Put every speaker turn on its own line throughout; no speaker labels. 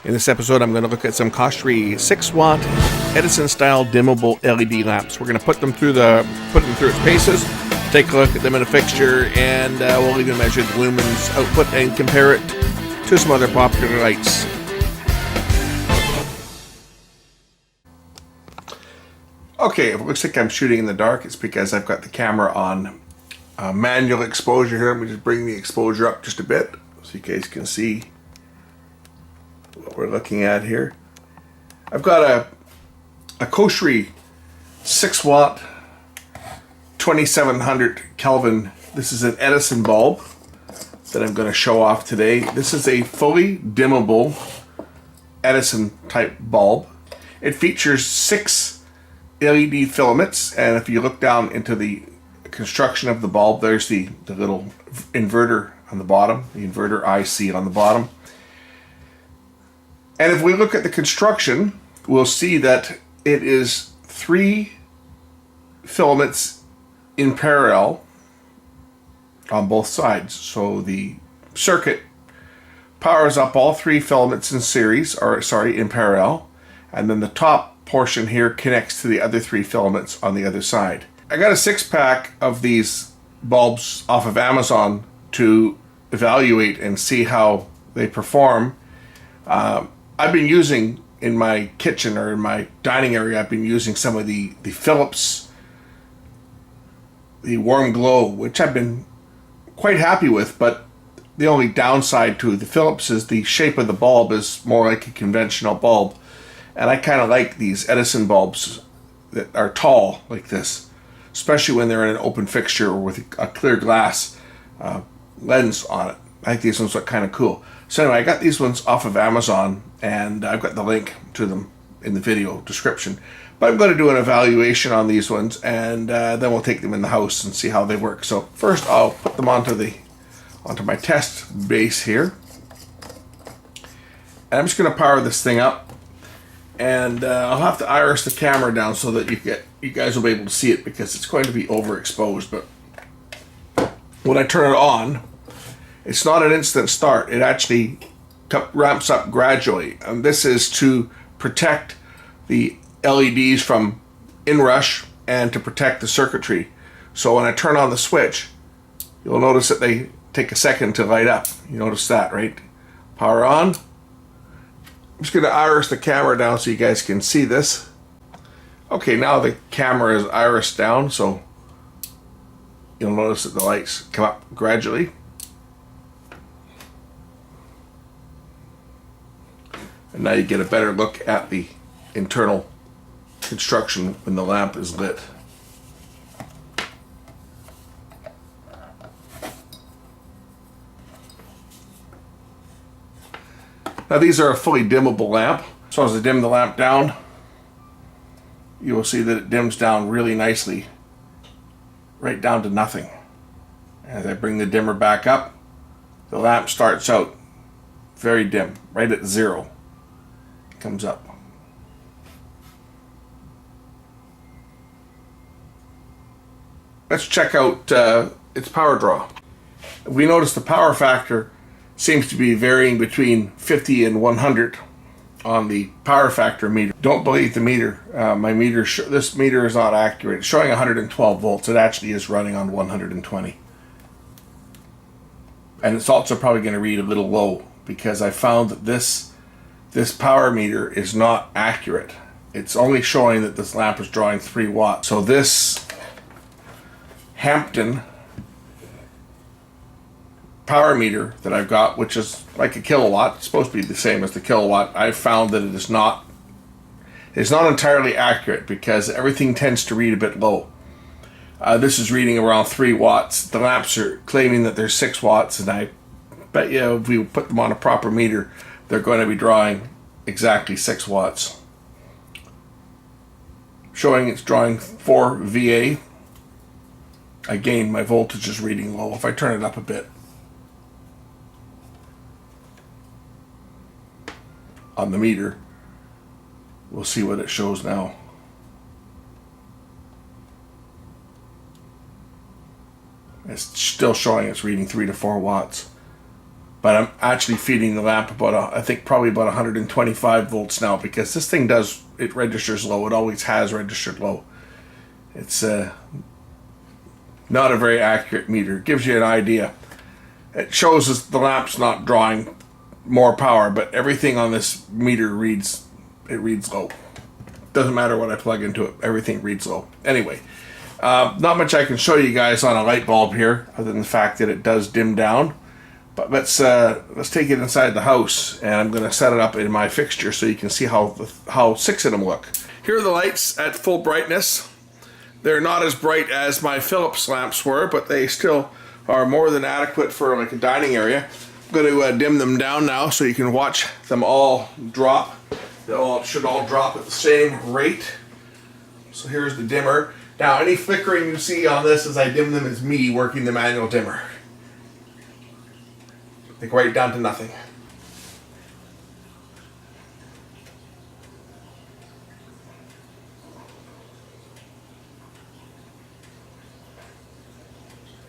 In this episode, I'm going to look at some Kohree 6-watt Edison-style dimmable LED lamps. We're going to put them through its paces, take a look at them in a fixture, and we'll even measure the lumens output and compare it to some other popular lights. Okay, if it looks like I'm shooting in the dark, it's because I've got the camera on manual exposure here. Let me just bring the exposure up just a bit so you guys can see what we're looking at here. I've got a Kohree 6-watt 2700 Kelvin. This is an Edison bulb that I'm going to show off today. This is a fully dimmable Edison type bulb. It features 6 LED filaments, and if you look down into the construction of the bulb, there's the little inverter on the bottom, the inverter IC on the bottom. And if we look at the construction, we'll see that it is 3 filaments in parallel on both sides. So the circuit powers up all 3 filaments in in parallel, and then the top portion here connects to the other 3 filaments on the other side. I got a 6-pack of these bulbs off of Amazon to evaluate and see how they perform. I've been using in my kitchen or in my dining area, I've been using some of the Philips, the Warm Glow, which I've been quite happy with, but the only downside to the Philips is the shape of the bulb is more like a conventional bulb. And I kind of like these Edison bulbs that are tall like this, especially when they're in an open fixture or with a clear glass lens on it. I think these ones look kind of cool. So anyway, I got these ones off of Amazon, and I've got the link to them in the video description. But I'm going to do an evaluation on these ones, and then we'll take them in the house and see how they work. So first, I'll put them onto my test base here, and I'm just going to power this thing up, and I'll have to iris the camera down so that you guys will be able to see it because it's going to be overexposed. But when I turn it on, it's not an instant start. It actually ramps up gradually. And this is to protect the LEDs from inrush and to protect the circuitry. So when I turn on the switch, you'll notice that they take a second to light up. You notice that, right? Power on. I'm just going to iris the camera down so you guys can see this. Okay, now the camera is irised down, so you'll notice that the lights come up gradually. And now you get a better look at the internal construction when the lamp is lit. Now these are a fully dimmable lamp. So as I dim the lamp down, you will see that it dims down really nicely, right down to nothing. As I bring the dimmer back up, the lamp starts out very dim, right at 0. Comes up. Let's check out its power draw. We notice the power factor seems to be varying between 50 and 100 on the power factor meter. Don't believe the meter. This meter is not accurate. It's showing 112 volts. It actually is running on 120. And it's also probably going to read a little low because I found that this power meter is not accurate. It's only showing that this lamp is drawing 3 watts. So this Hampton power meter that I've got, which is like a kilowatt, it's supposed to be the same as the kilowatt, I've found that it's not entirely accurate because everything tends to read a bit low. This is reading around 3 watts. The lamps are claiming that they're 6 watts, and I bet you if we put them on a proper meter, they're going to be drawing exactly 6 watts. Showing it's drawing 4 VA. Again, my voltage is reading low. If I turn it up a bit on the meter, we'll see what it shows now. It's still showing it's reading 3 to 4 watts. but I'm actually feeding the lamp about, I think probably about 125 volts now, because this thing it registers low. It always has registered low. It's not a very accurate meter. It gives you an idea. It shows us the lamp's not drawing more power, but everything on this meter reads low. Doesn't matter what I plug into it, everything reads low. Anyway, not much I can show you guys on a light bulb here, other than the fact that it does dim down. But let's take it inside the house, and I'm going to set it up in my fixture so you can see how 6 of them look. Here are the lights at full brightness. They're not as bright as my Philips lamps were, but they still are more than adequate for like a dining area. I'm going to dim them down now so you can watch them all drop. They should all drop at the same rate. So here's the dimmer. Now any flickering you see on this as I dim them is me working the manual dimmer. They go right down to nothing.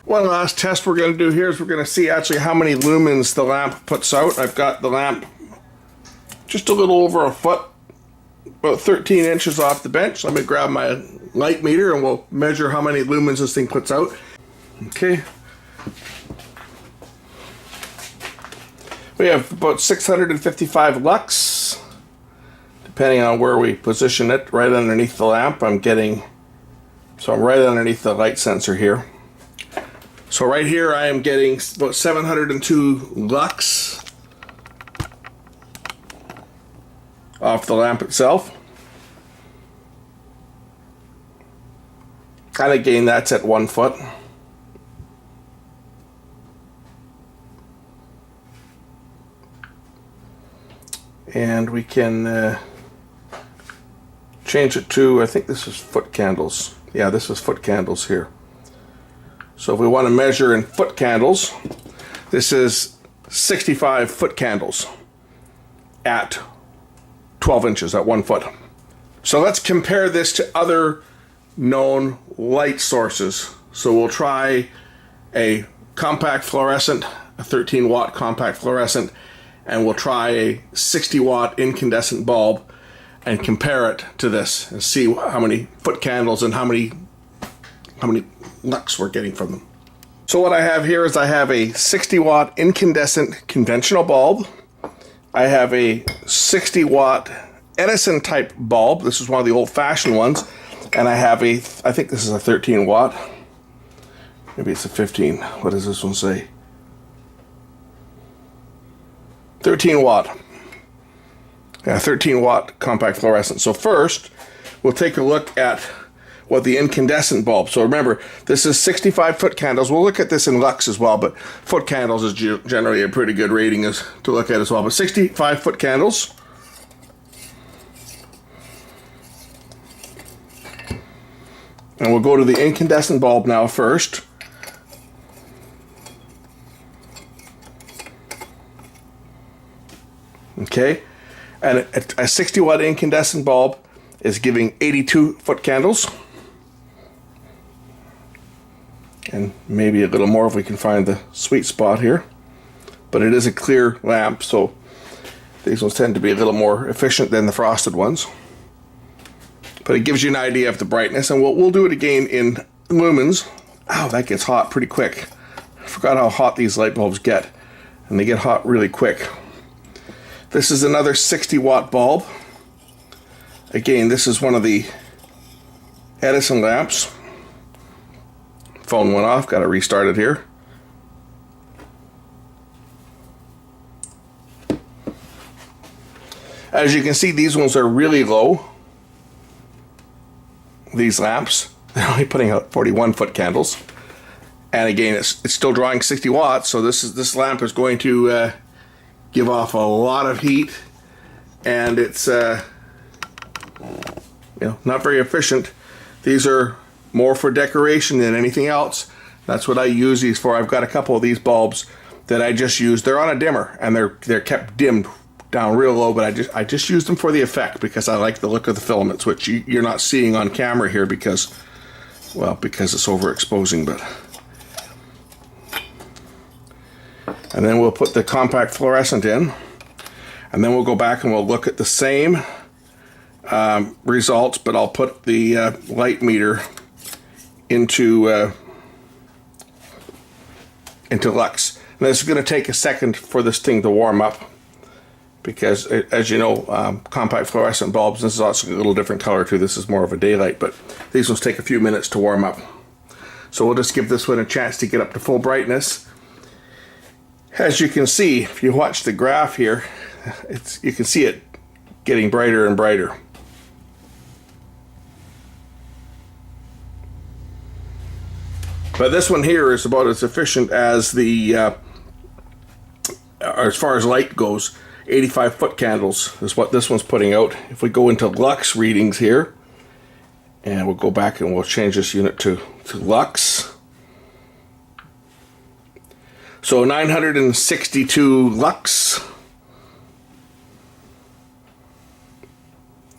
One last test we're going to do here is we're going to see actually how many lumens the lamp puts out. I've got the lamp just a little over a foot, about 13 inches off the bench. Let me grab my light meter and we'll measure how many lumens this thing puts out. Okay. We have about 655 lux, depending on where we position it, right underneath the lamp. I'm right underneath the light sensor here. So right here I am getting about 702 lux off the lamp itself. And again, that's at 1 foot. And we can change it to, I think this is foot candles. Yeah, this is foot candles here. So if we want to measure in foot candles, this is 65 foot candles at 12 inches, at 1 foot. So let's compare this to other known light sources. So we'll try a compact fluorescent, a 13 watt compact fluorescent, and we'll try a 60 watt incandescent bulb and compare it to this and see how many foot candles and how many lux we're getting from them. So what I have here is I have a 60 watt incandescent conventional bulb. I have a 60 watt Edison type bulb. This is one of the old fashioned ones. And I have I think this is a 13 watt. Maybe it's a 15. What does this one say? 13 watt. Yeah, 13 watt compact fluorescent. So first, we'll take a look at what the incandescent bulb. So remember, this is 65 foot candles. We'll look at this in lux as well, but foot candles is generally a pretty good rating to look at as well. But 65 foot candles. And we'll go to the incandescent bulb now first. Okay, and a 60 watt incandescent bulb is giving 82 foot candles. And maybe a little more if we can find the sweet spot here. But it is a clear lamp, so these ones tend to be a little more efficient than the frosted ones. But it gives you an idea of the brightness, and we'll do it again in lumens. Ow, that gets hot pretty quick. I forgot how hot these light bulbs get, and they get hot really quick. This is another 60 watt bulb. Again, this is one of the Edison lamps. Phone went off, got to restart it here. As you can see, these ones are really low. These lamps, they're only putting out 41 foot candles. And again, it's still drawing 60 watts, so this lamp is going to give off a lot of heat, and it's not very efficient. These are more for decoration than anything else. That's what I use these for. I've got a couple of these bulbs that I just use. They're on a dimmer, and they're kept dimmed down real low, but I just use them for the effect because I like the look of the filaments, which you're not seeing on camera here because it's overexposing. But And then we'll put the compact fluorescent in, and then we'll go back and we'll look at the same results, but I'll put the light meter into lux. And this is going to take a second for this thing to warm up, because as you know, compact fluorescent bulbs, this is also a little different color too, this is more of a daylight, but these ones take a few minutes to warm up. So we'll just give this one a chance to get up to full brightness. As you can see, if you watch the graph here, you can see it getting brighter and brighter. But this one here is about as efficient as the, as far as light goes. 85-foot candles is what this one's putting out. If we go into lux readings here, and we'll go back and we'll change this unit to lux. So 962 lux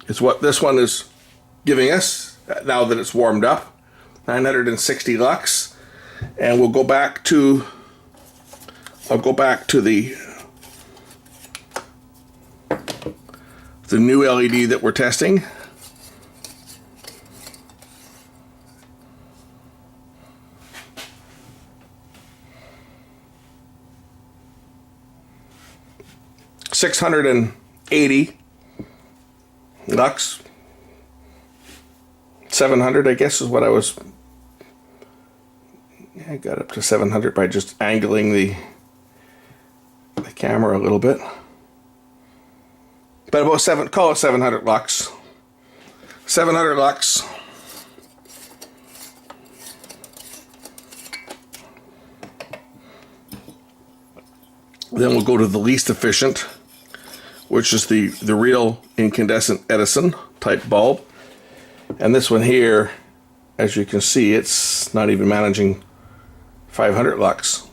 is what this one is giving us now that it's warmed up. 960 lux. And we'll go back to, I'll go back to the new LED that we're testing. $680 lux. 700, I guess, is what I was. I got up to 700 by just angling the camera a little bit. But about call it 700 lux. 700 lux. Then we'll go to the least efficient, which is the real incandescent Edison type bulb. And this one here, as you can see, it's not even managing 500 lux.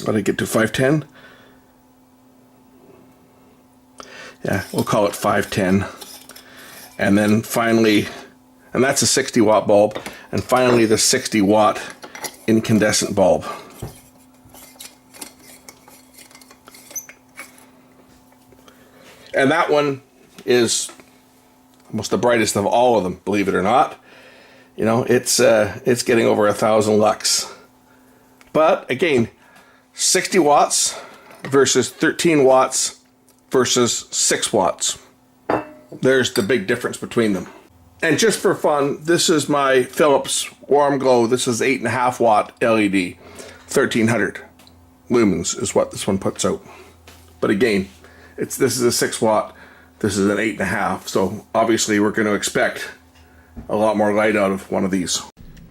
Let it get to 510. Yeah, we'll call it 510. And then finally, and that's a 60-watt bulb. And finally, the 60-watt incandescent bulb. And that one is almost the brightest of all of them, believe it or not. You know, it's getting over 1,000 lux. But again, 60 watts versus 13 watts versus 6 watts. There's the big difference between them. And just for fun, this is my Philips Warm Glow. This is 8.5 watt LED. 1300 lumens is what this one puts out. But again, this is a 6 watt, this is an 8.5, so obviously we're going to expect a lot more light out of one of these.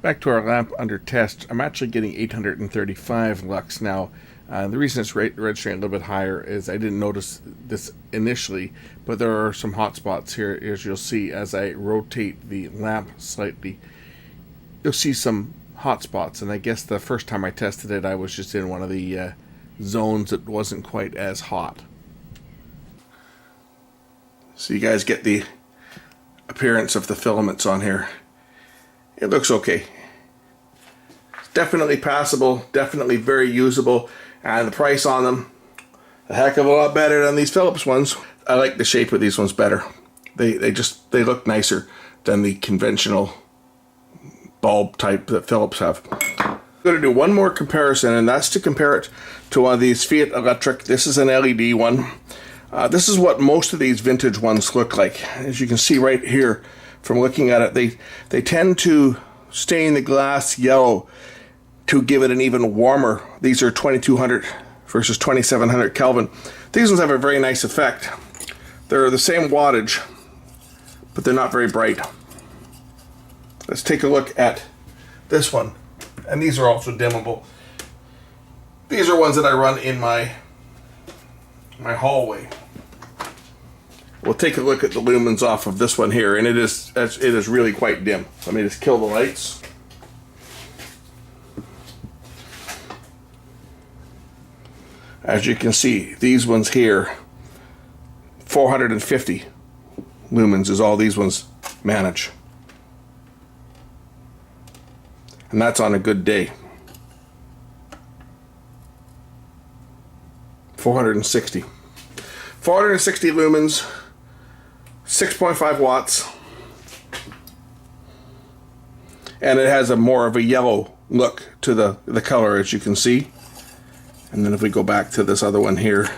Back to our lamp under test. I'm actually getting 835 lux now. The reason it's registering a little bit higher is I didn't notice this initially, but there are some hot spots here, as you'll see as I rotate the lamp slightly. You'll see some hot spots, and I guess the first time I tested it I was just in one of the zones that wasn't quite as hot. So you guys get the appearance of the filaments on here. It looks okay. It's definitely passable, definitely very usable, and the price on them, a heck of a lot better than these Philips ones. I like the shape of these ones better. They look nicer than the conventional bulb type that Philips have. I'm going to do one more comparison, and that's to compare it to one of these Fiat Electric. This is an LED one. This is what most of these vintage ones look like. As you can see right here from looking at it, they tend to stain the glass yellow to give it an even warmer. These are 2200 versus 2700 Kelvin. These ones have a very nice effect. They're the same wattage, but they're not very bright. Let's take a look at this one. And these are also dimmable. These are ones that I run in my hallway. We'll take a look at the lumens off of this one here, and it is really quite dim. Let me just kill the lights. As you can see, these ones here, 450 lumens is all these ones manage. And that's on a good day. 460. 460 lumens, 6.5 watts. And it has a more of a yellow look to the color, as you can see. And then if we go back to this other one here,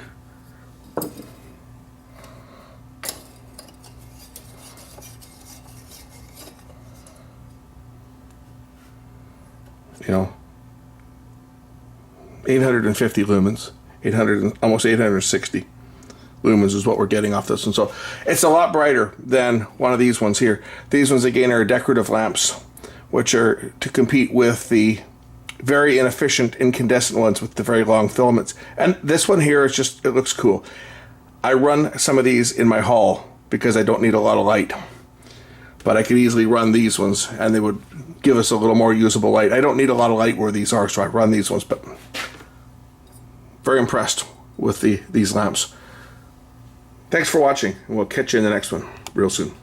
you know, 850 lumens, almost 860 lumens is what we're getting off this one. So it's a lot brighter than one of these ones here. These ones again are decorative lamps, which are to compete with the very inefficient incandescent ones with the very long filaments. And this one here is just, it looks cool. I run some of these in my hall because I don't need a lot of light. But I could easily run these ones and they would give us a little more usable light. I don't need a lot of light where these are, so I run these ones, but very impressed with these lamps. Thanks for watching, and we'll catch you in the next one real soon.